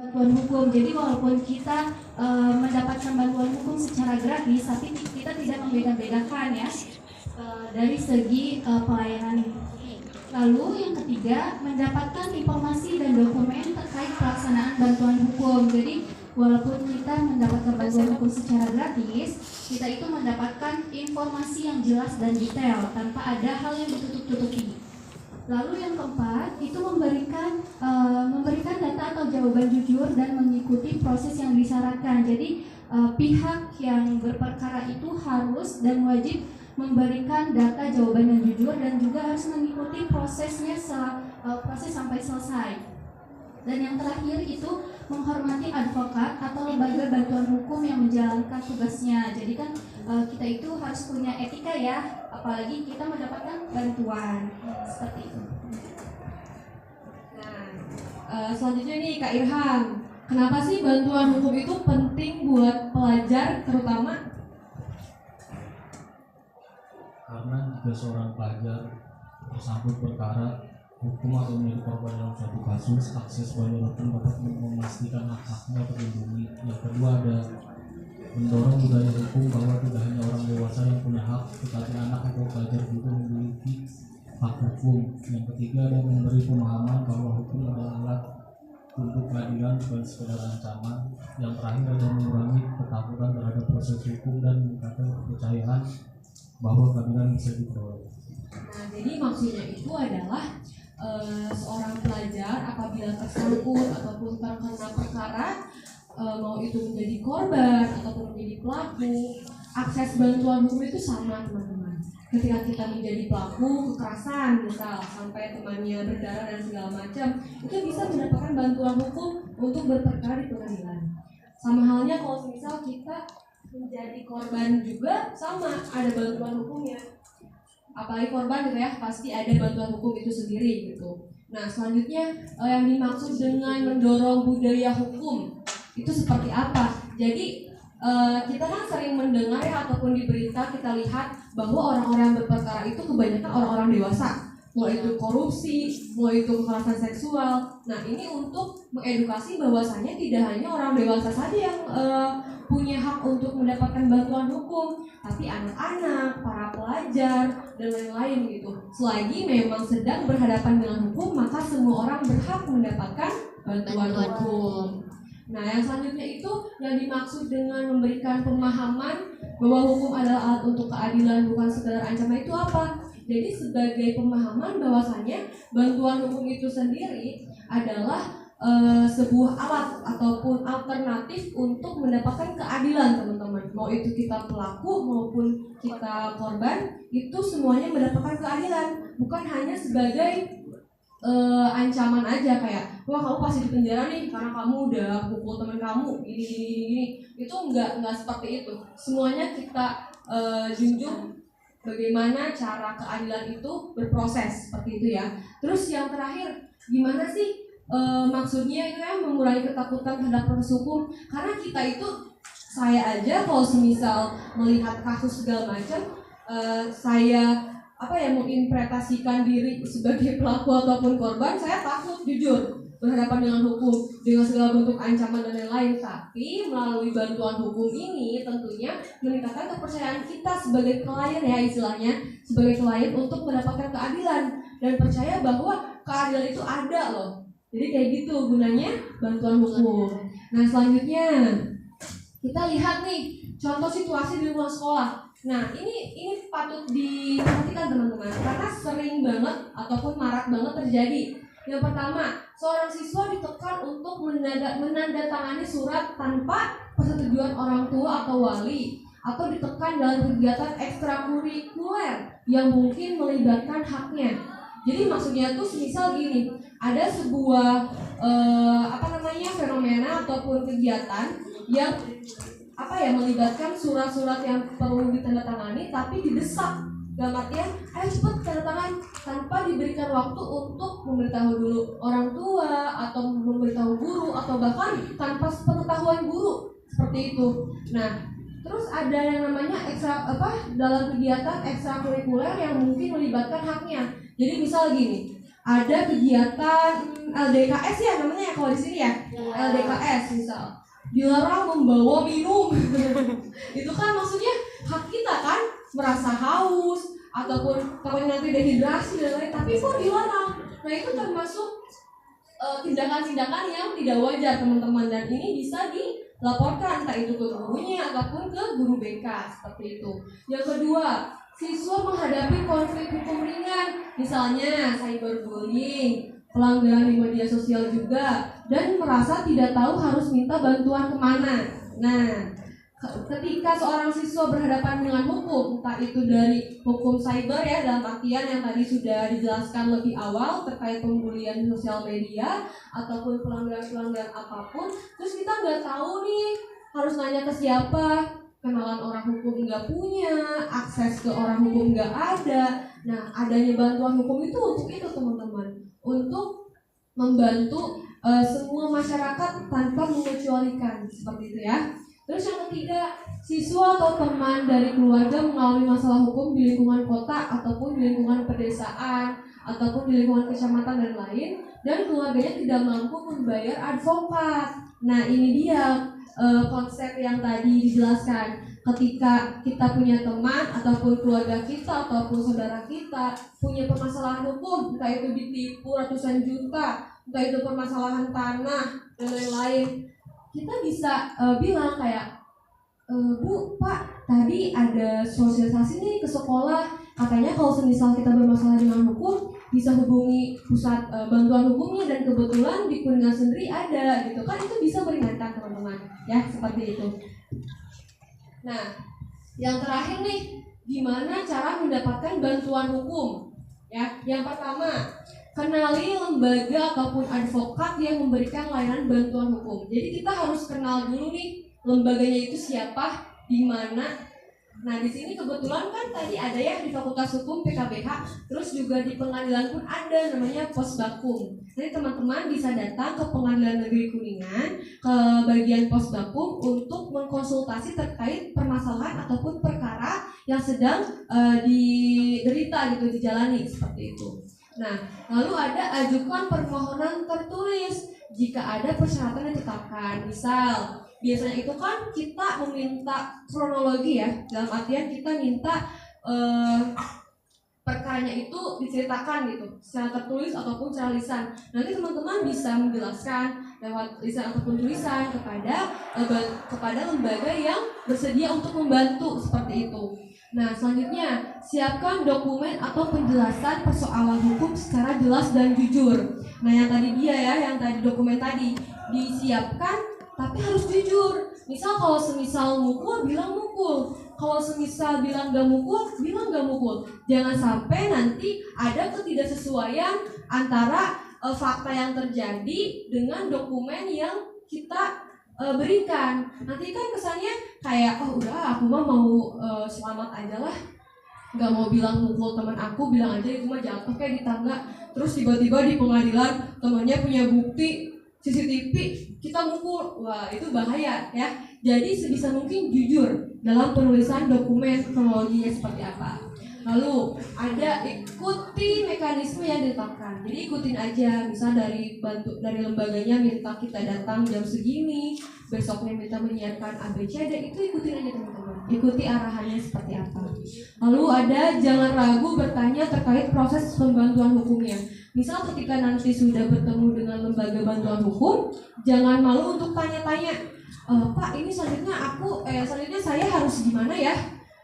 bantuan hukum. Jadi walaupun kita mendapatkan bantuan hukum secara gratis, tapi kita tidak membeda-bedakan ya dari segi pelayanan. Lalu yang ketiga, mendapatkan informasi dan dokumen terkait pelaksanaan bantuan hukum. Jadi walaupun kita mendapatkan bantuan hukum secara gratis, kita itu mendapatkan informasi yang jelas dan detail tanpa ada hal yang ditutup-tutupi. Lalu yang keempat itu memberikan data atau jawaban jujur dan mengikuti proses yang disyaratkan. Jadi pihak yang berperkara itu harus dan wajib memberikan data, jawaban yang jujur dan juga harus mengikuti prosesnya proses sampai selesai. Dan yang terakhir itu menghormati advokat atau lembaga bantuan hukum yang menjalankan tugasnya. Jadi kan kita itu harus punya etika ya, apalagi kita mendapatkan bantuan seperti itu. Nah, selanjutnya nih Kak Irham, kenapa sih bantuan hukum itu penting buat pelajar terutama? Karena jika seorang pelajar tersangkut perkara hukum atau menjadi korban dalam suatu kasus, akses bantuan hukum dapat memastikan hak-haknya terlindungi. Yang kedua ada mendorong budaya hukum bahwa tidak hanya orang dewasa yang punya hak, tetapi anak atau pelajar juga memiliki hak hukum. Yang ketiga ada memberi pemahaman bahwa hukum adalah alat untuk keadilan bukan sekedar ancaman. Yang terakhir ada mengurangi ketakutan terhadap proses hukum dan meningkatkan kepercayaan bahwa keadilan bisa diperoleh. Nah, jadi maksudnya itu adalah seorang pelajar apabila tersangkut ataupun terkena perkara, mau itu menjadi korban ataupun menjadi pelaku, akses bantuan hukum itu sama teman-teman. Ketika kita menjadi pelaku kekerasan misal sampai temannya berdarah dan segala macam, itu bisa mendapatkan bantuan hukum untuk berperkara di pengadilan. Sama halnya kalau misal kita menjadi korban juga sama, ada bantuan hukumnya. Apalagi korban gitu ya, pasti ada bantuan hukum itu sendiri gitu. Nah selanjutnya yang dimaksud dengan mendorong budaya hukum itu seperti apa? Jadi kita kan sering mendengar ya ataupun di berita kita lihat bahwa orang-orang yang berperkara itu kebanyakan orang-orang dewasa, mau itu korupsi, mau itu kekerasan seksual. Nah ini untuk mengedukasi bahwasanya tidak hanya orang dewasa saja yang punya hak untuk mendapatkan bantuan hukum, tapi anak-anak, para pelajar, dan lain-lain gitu. Selagi memang sedang berhadapan dengan hukum, maka semua orang berhak mendapatkan bantuan hukum. Nah, yang selanjutnya itu yang dimaksud dengan memberikan pemahaman bahwa hukum adalah alat untuk keadilan bukan sekedar ancaman itu apa? Jadi sebagai pemahaman bahwasanya bantuan hukum itu sendiri adalah sebuah alat ataupun alternatif untuk mendapatkan keadilan teman-teman. Mau itu kita pelaku maupun kita korban, itu semuanya mendapatkan keadilan, bukan hanya sebagai ancaman aja kayak wah kamu pasti di penjara nih karena kamu udah pukul teman kamu gini. Itu enggak seperti itu. Semuanya kita junjung bagaimana cara keadilan itu berproses seperti itu ya. Terus yang terakhir, gimana sih maksudnya itu ya mengurangi ketakutan terhadap proses hukum? Karena kita itu, saya aja kalau semisal melihat kasus segala macam, saya menginterpretasikan diri sebagai pelaku ataupun korban, saya takut jujur berhadapan dengan hukum dengan segala bentuk ancaman dan lain-lain. Tapi melalui bantuan hukum ini tentunya meningkatkan kepercayaan kita sebagai klien ya istilahnya, sebagai klien untuk mendapatkan keadilan dan percaya bahwa keadilan itu ada loh. Jadi kayak gitu gunanya bantuan hukum. Nah selanjutnya kita lihat nih contoh situasi di luar sekolah. Nah ini patut diperhatikan teman-teman karena sering banget ataupun marak banget terjadi. Yang pertama, seorang siswa ditekan untuk menandatangani surat tanpa persetujuan orang tua atau wali, atau ditekan dalam kegiatan ekstrakurikuler yang mungkin melibatkan haknya. Jadi maksudnya tuh misal gini, ada sebuah fenomena ataupun kegiatan yang melibatkan surat-surat yang perlu ditandatangani tapi didesak dalam artian ayo cepat tanda tangan tanpa diberikan waktu untuk memberitahu dulu orang tua atau memberitahu guru atau bahkan tanpa pengetahuan guru seperti itu. Nah terus ada yang namanya dalam kegiatan ekstrakurikuler yang mungkin melibatkan haknya. Jadi misal gini, ada kegiatan LDKS ya namanya ya kalau di sini ya, LDKS misal dilarang membawa minum. Itu kan maksudnya hak kita kan, merasa haus ataupun takutnya nanti dehidrasi dan lain, tapi kok dilarang. Nah itu termasuk tindakan-tindakan yang tidak wajar teman-teman, dan ini bisa dilaporkan entah itu ke gurunya ataupun ke guru BK seperti itu. Yang kedua, siswa menghadapi konflik hukum ringan, misalnya cyberbullying, pelanggaran di media sosial juga, dan merasa tidak tahu harus minta bantuan kemana. Nah, ketika seorang siswa berhadapan dengan hukum, entah itu dari hukum cyber ya dalam artian yang tadi sudah dijelaskan lebih awal terkait pembulian di sosial media ataupun pelanggaran-pelanggaran apapun, terus kita nggak tahu nih harus nanya ke siapa, kenalan orang hukum nggak punya, akses ke orang hukum nggak ada. Nah, adanya bantuan hukum itu untuk itu teman-teman, untuk membantu semua masyarakat tanpa mengecualikan seperti itu ya. Terus yang ketiga, siswa atau teman dari keluarga mengalami masalah hukum di lingkungan kota ataupun di lingkungan pedesaan ataupun di lingkungan kecamatan dan lain, dan keluarganya tidak mampu membayar advokat. Nah ini dia konsep yang tadi dijelaskan. Ketika kita punya teman ataupun keluarga kita ataupun saudara kita punya permasalahan hukum, entah itu ditipu ratusan juta, entah itu permasalahan tanah dan lain-lain, kita bisa bilang kayak, Bu, Pak, tadi ada sosialisasi nih ke sekolah, katanya kalau semisal kita bermasalah dengan hukum bisa hubungi pusat bantuan hukumnya, dan kebetulan di Kuningan sendiri ada gitu kan, itu bisa meringankan teman-teman ya, seperti itu. Nah, yang terakhir nih, gimana cara mendapatkan bantuan hukum? Ya, yang pertama, kenali lembaga ataupun advokat yang memberikan layanan bantuan hukum. Jadi kita harus kenal dulu nih lembaganya itu siapa, di mana. Nah di sini kebetulan kan tadi ada ya di Fakultas Hukum PKBH, terus juga di pengadilan pun ada namanya Posbakum. Jadi teman-teman bisa datang ke Pengadilan Negeri Kuningan, ke bagian Posbakum untuk mengkonsultasi terkait permasalahan ataupun perkara yang sedang diderita gitu, dijalani seperti itu. Nah, lalu ada ajukan permohonan tertulis jika ada persyaratan yang ditetapkan. Misal, biasanya itu kan kita meminta kronologi ya, dalam artian kita minta perkaranya itu diceritakan gitu, secara tertulis ataupun secara lisan. Nanti teman-teman bisa menjelaskan lewat lisan ataupun tulisan kepada lembaga yang bersedia untuk membantu seperti itu. Nah, selanjutnya siapkan dokumen atau penjelasan persoalan hukum secara jelas dan jujur. Nah, yang tadi dia ya, yang tadi dokumen tadi disiapkan, tapi harus jujur. Misal kalau semisal mukul, bilang mukul. Kalau semisal bilang gak mukul, bilang gak mukul. Jangan sampai nanti ada ketidaksesuaian antara fakta yang terjadi dengan dokumen yang kita berikan. Nanti kan kesannya kayak, oh udah aku mah mau selamat aja lah, nggak mau bilang mukul teman aku, bilang aja itu mah jatuh kayak di tangga. Terus tiba-tiba di pengadilan temannya punya bukti CCTV kita mukul, wah itu bahaya ya. Jadi sebisa mungkin jujur dalam penulisan dokumen kronologinya seperti apa. Lalu ada ikuti mekanisme yang ditetapkan. Jadi ikutin aja, misal dari lembaganya minta kita datang jam segini, besoknya minta menyiapkan ABCD, itu ikutin aja teman-teman. Ikuti arahannya seperti apa. Lalu ada jangan ragu bertanya terkait proses pembantuan hukumnya. Misal ketika nanti sudah bertemu dengan lembaga bantuan hukum, jangan malu untuk tanya-tanya, Pak ini selanjutnya saya harus gimana ya?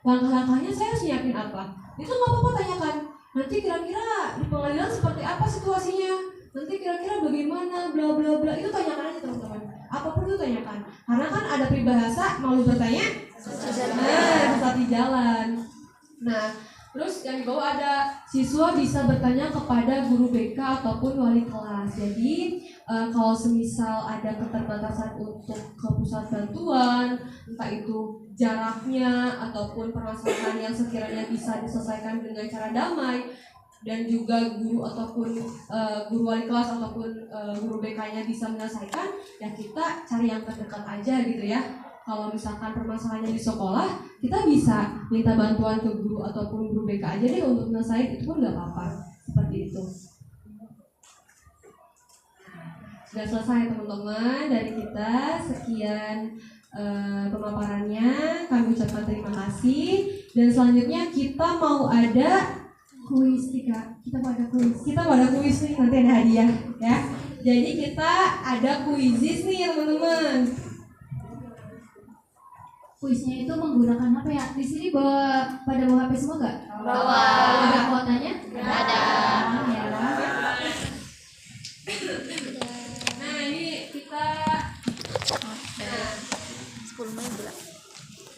Langkah-langkahnya saya harus nyiapin apa? Itu nggak apa-apa tanyakan. Nanti kira-kira di pengadilan seperti apa situasinya? Nanti kira-kira bagaimana? Bla bla bla. Itu tanyakan aja teman-teman. Apapun itu tanyakan. Karena kan ada peribahasa malu bertanya, sesat di jalan. Nah, terus yang di bawah ada siswa bisa bertanya kepada guru BK ataupun wali kelas. Jadi kalau semisal ada keterbatasan untuk ke pusat bantuan, entah itu jaraknya ataupun permasalahan yang sekiranya bisa diselesaikan dengan cara damai, dan juga guru ataupun guru wali kelas ataupun guru BK-nya bisa menyelesaikan, ya kita cari yang terdekat aja gitu ya. Kalau misalkan permasalahannya di sekolah, kita bisa minta bantuan ke guru ataupun guru BK aja deh untuk menyelesaikan, itu pun nggak apa-apa, seperti itu. Sudah selesai teman-teman dari kita. Sekian pemaparannya, kami ucapkan terima kasih. Dan selanjutnya kita mau ada kuis Tika. Kita mau ada kuis nih, nanti ada hadiah ya. Jadi kita ada kuisis nih teman-teman. Kuisnya itu menggunakan HP ya. Di sini pada bawa HP semua nggak? Bawa. Ada kuotanya? Ada.